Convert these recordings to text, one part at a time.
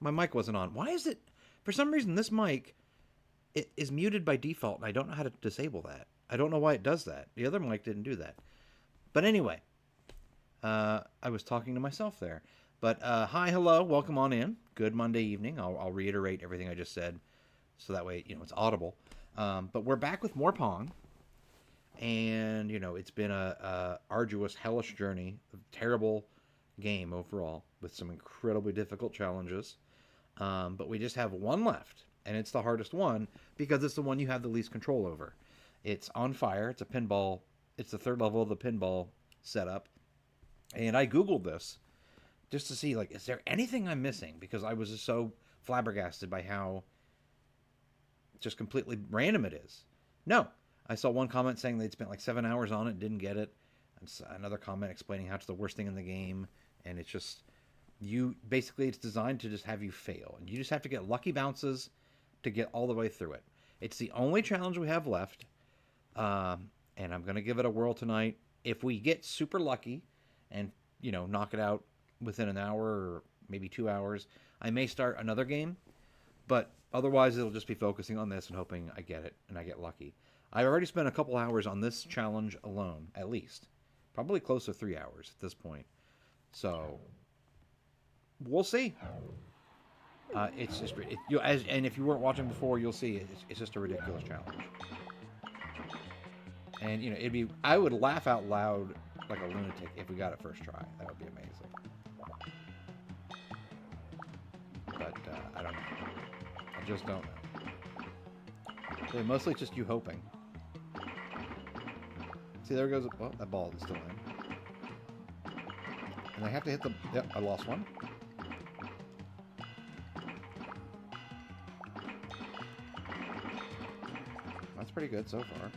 My mic wasn't on. Why is it? For some reason, this mic it is muted by default, and I don't know how to disable that. I don't know why it does that. The other mic didn't do that. But anyway, I was talking to myself there. But hi, hello, welcome on in. Good Monday evening. I'll reiterate everything I just said, so that way it's audible. But we're back with more Pong, and it's been a arduous, hellish journey, a terrible game overall with some incredibly difficult challenges. But we just have one left, and it's the hardest one because it's the one you have the least control over. It's on fire. It's a pinball. It's the third level of the pinball setup. And I Googled this just to see, like, is there anything I'm missing? Because I was just so flabbergasted by how just completely random it is. No. I saw one comment saying they'd spent like 7 hours on it, didn't get it. And another comment explaining how it's the worst thing in the game. And it's just, basically it's designed to just have you fail. And you just have to get lucky bounces to get all the way through it. It's the only challenge we have left. And I'm going to give it a whirl tonight. If we get super lucky and, knock it out within an hour or maybe 2 hours, I may start another game. But otherwise, it'll just be focusing on this and hoping I get it and I get lucky. I've already spent a couple hours on this challenge alone, at least. Probably close to 3 hours at this point. So, we'll see. It's just, and if you weren't watching before, you'll see it's just a ridiculous challenge. And I would laugh out loud like a lunatic if we got it first try. That would be amazing. But I don't know. I just don't know. So mostly just you hoping. See, there goes. Well, that ball is still in. And I have to hit the. Yep, I lost one. That's pretty good so far.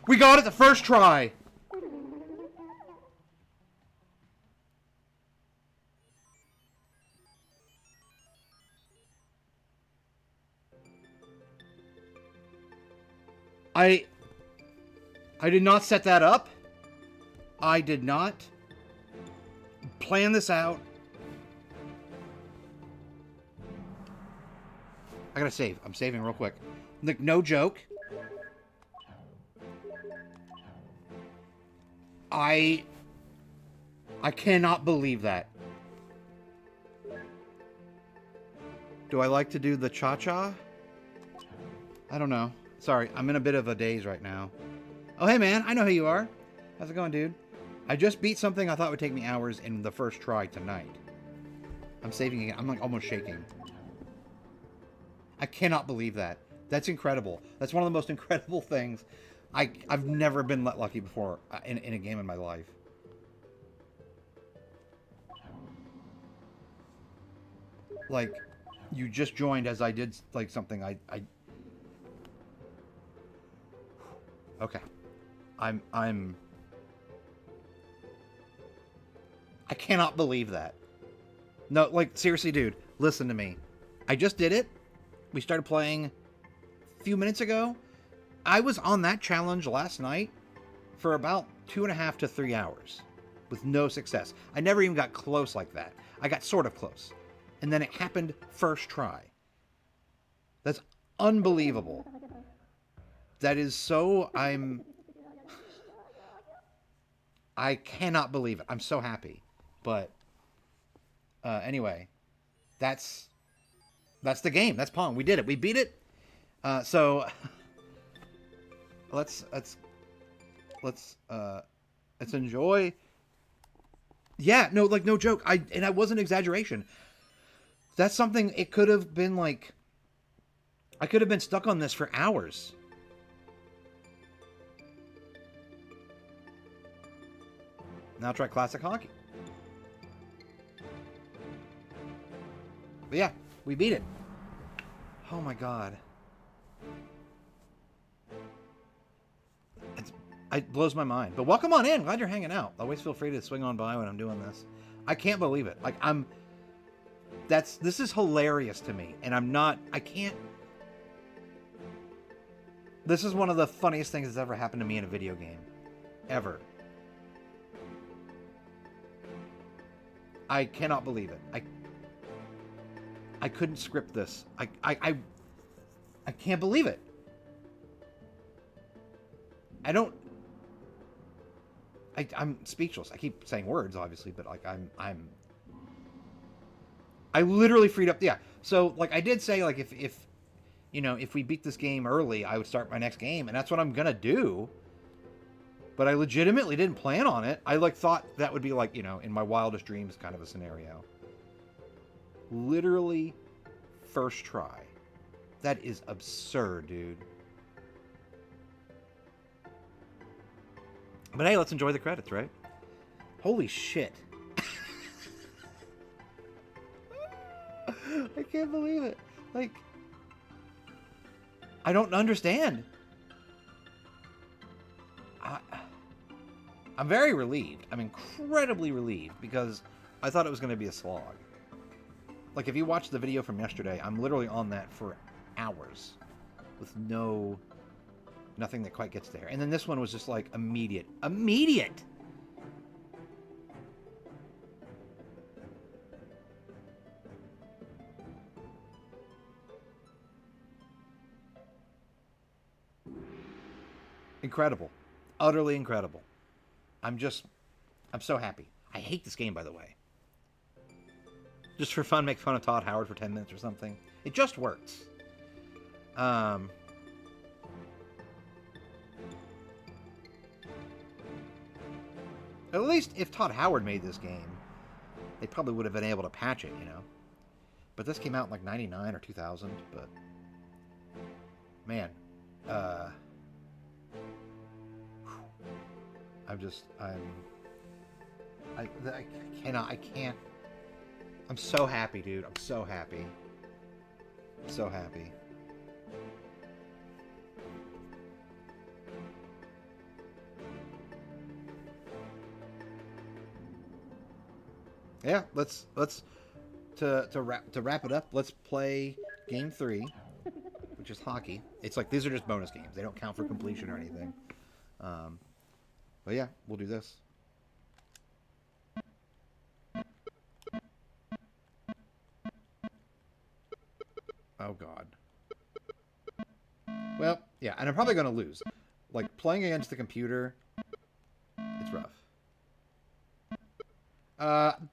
We got it the first try! I did not set that up. I did not plan this out. I gotta save. I'm saving real quick. Like, no joke. I cannot believe that. Do I like to do the cha-cha? I don't know. Sorry, I'm in a bit of a daze right now. Oh, hey, man. I know who you are. How's it going, dude? I just beat something I thought would take me hours in the first try tonight. I'm saving again. I'm like almost shaking. I cannot believe that. That's incredible. That's one of the most incredible things. I've never been that lucky before in a game in my life. Like, you just joined as I did like something I okay. I cannot believe that. No, like, seriously, dude, listen to me. I just did it. We started playing a few minutes ago. I was on that challenge last night for about 2.5 to 3 hours with no success. I never even got close like that. I got sort of close. And then it happened first try. That's unbelievable. That is so... I cannot believe it. I'm so happy. But anyway, that's the game. That's Pong. We did it. We beat it. So let's let's let's enjoy. Yeah, no, like no joke. I wasn't exaggeration. That's something. It could have been like I could have been stuck on this for hours. Now try classic hockey. But yeah, we beat it. Oh my god. It blows my mind. But welcome on in. Glad you're hanging out. Always feel free to swing on by when I'm doing this. I can't believe it. Like this is hilarious to me. And I can't. This is one of the funniest things that's ever happened to me in a video game. Ever. I cannot believe it. I couldn't script this. I can't believe it. I'm speechless. I keep saying words, obviously, but like I literally freed up. Yeah. So like I did say, like if if we beat this game early, I would start my next game, and that's what I'm gonna do. But I legitimately didn't plan on it. I like thought that would be like, in my wildest dreams kind of a scenario. Literally first try. That is absurd, dude. But hey, let's enjoy the credits, right? Holy shit. I can't believe it. Like, I don't understand. I'm very relieved. I'm incredibly relieved because I thought it was going to be a slog. Like, if you watch the video from yesterday, I'm literally on that for hours with nothing that quite gets there. And then this one was just like immediate. Immediate! Incredible. Utterly incredible. I'm so happy. I hate this game, by the way. Just for fun, make fun of Todd Howard for 10 minutes or something. It just works. At least if Todd Howard made this game, they probably would have been able to patch it, But this came out in like 99 or 2000, but man, I can't. I'm so happy, dude. I'm so happy. So happy. Yeah, let's to wrap it up. Let's play game 3, which is hockey. It's like these are just bonus games. They don't count for completion or anything. But yeah, we'll do this. Oh god. Well, yeah, and I'm probably gonna lose. Like playing against the computer, it's rough.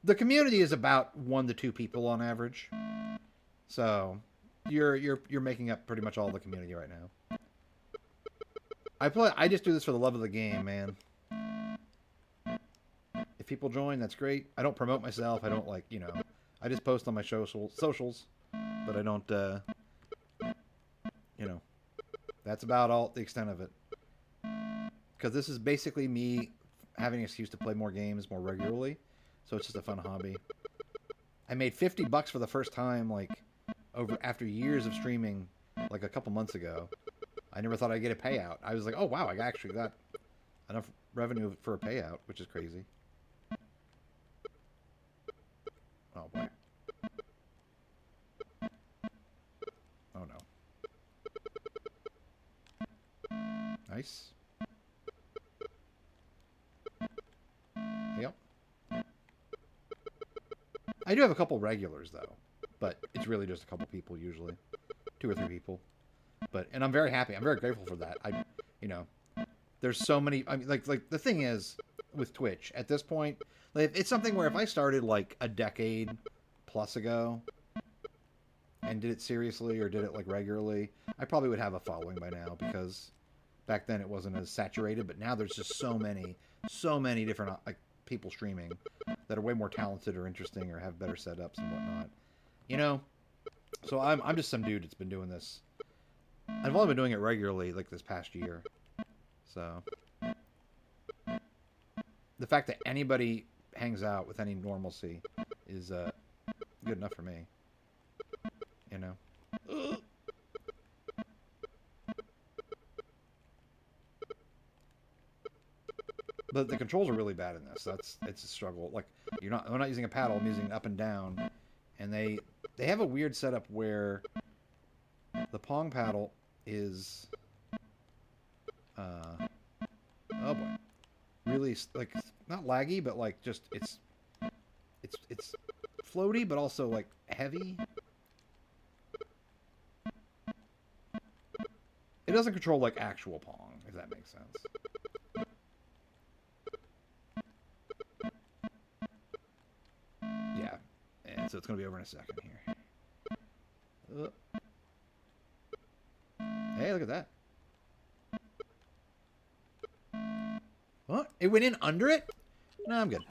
The community is about 1 to 2 people on average, so you're making up pretty much all the community right now. I just do this for the love of the game, man. If people join, that's great. I don't promote myself. I don't I just post on my socials, but I don't. That's about all the extent of it. Because this is basically me having an excuse to play more games more regularly. So it's just a fun hobby. I made $50 for the first time, after years of streaming, like a couple months ago. I never thought I'd get a payout. I was like, oh wow, I actually got enough revenue for a payout, which is crazy. Oh boy. Oh no. Nice. Yep. I do have a couple regulars though, but it's really just a couple people usually, 2 or 3 people. And I'm very happy. I'm very grateful for that. There's so many. I mean, like the thing is with Twitch at this point, it's something where if I started like a decade plus ago and did it seriously or did it like regularly, I probably would have a following by now because Back then it wasn't as saturated, but now there's just so many different like people streaming that are way more talented or interesting or have better setups and whatnot. You know, so I'm just some dude that's been doing this. I've only been doing it regularly like this past year. So the fact that anybody hangs out with any normalcy is good enough for me. You know. But the controls are really bad in this. It's a struggle. Like I'm not using a paddle. I'm using up and down, and they have a weird setup where the Pong paddle is oh boy, really like not laggy, but like just it's floaty, but also like heavy. It doesn't control like actual Pong, if that makes sense. Yeah, and so it's gonna be over in a second here. Hey, look at that. What? It went in under it? No, I'm good.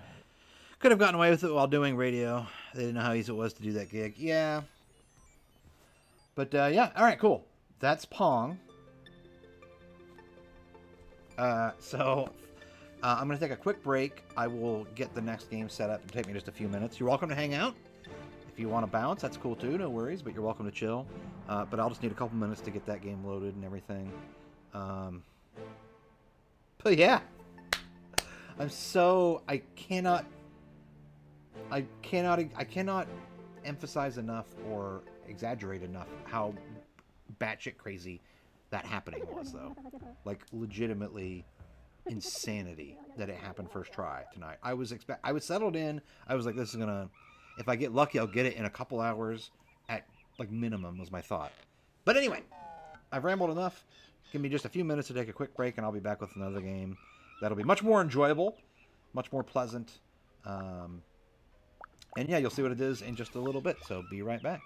Could have gotten away with it while doing radio. They didn't know how easy it was to do that gig. Yeah. But, yeah. All right, cool. That's Pong. So, I'm going to take a quick break. I will get the next game set up. It'll take me just a few minutes. You're welcome to hang out. If you want to bounce, that's cool too. No worries, but you're welcome to chill. But I'll just need a couple minutes to get that game loaded and everything. But yeah. I cannot emphasize enough or exaggerate enough how batshit crazy that happening was, though. Like, legitimately insanity that it happened first try tonight. I was settled in. I was like, this is gonna, if I get lucky, I'll get it in a couple hours at like minimum was my thought. But anyway, I've rambled enough. Give me just a few minutes to take a quick break, and I'll be back with another game that'll be much more enjoyable, much more pleasant. And yeah, you'll see what it is in just a little bit. So be right back.